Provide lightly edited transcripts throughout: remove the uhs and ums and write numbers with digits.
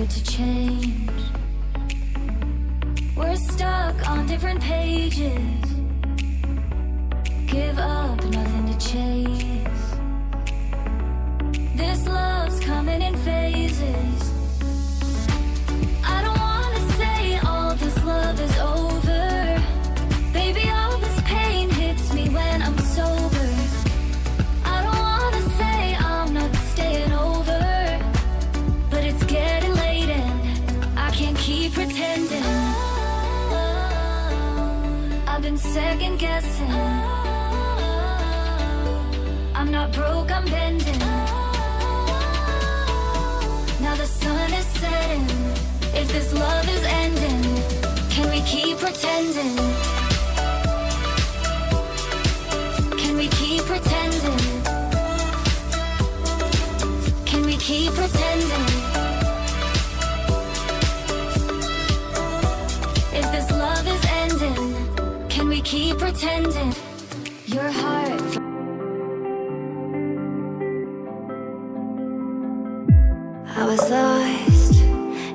here to change. We're stuck on different pages. Give up, nothing to chase. This love's coming in phases. I don't wanna say all this love is over. Baby, all this pain hits me when I'm sober. I don't wanna say I'm not staying over, but it's getting late and I can't keep pretending. I've been second guessing. I'm not broke, I'm bending. Now the sun is setting. If this love is ending, can we keep pretending? Can we keep pretending? Can we keep pretending? If this love is ending, can we keep pretending? Your heart. I was lost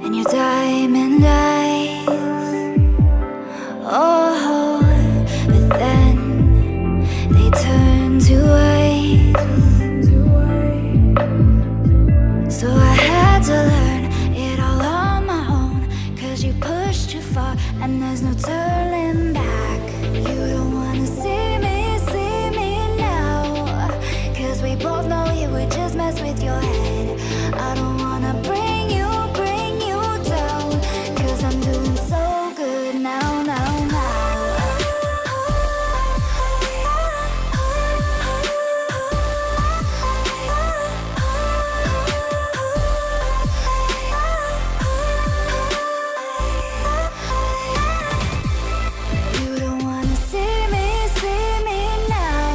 in your diamond eyes. Oh, but then they turned to ice. So I had to learn it all on my own, 'cause you pushed too far and there's no turning back. You don't wanna see me now, 'cause we both know you would just mess with your head. I don't wanna bring you down, 'cause I'm doing so good now. You don't wanna see me now,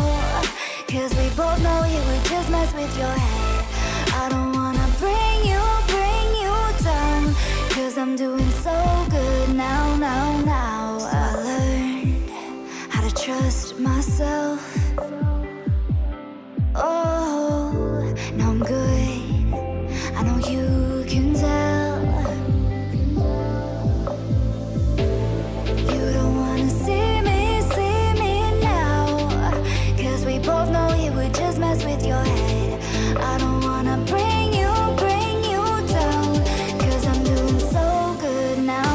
'cause we both know you would just mess with your head. I don't wanna bring you down, 'cause I'm doing so good now. So I learned how to trust myself. Oh, now I'm good, I know you can tell. You don't wanna see me now, 'cause we both know you would just mess with your head. I don't wanna bring you down, 'cause I'm doing so good now.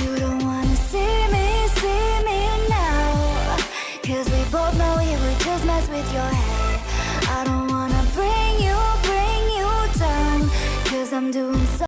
You don't wanna see me now, 'cause we both know you would just mess with your head. I don't wanna bring you down, 'cause I'm doing so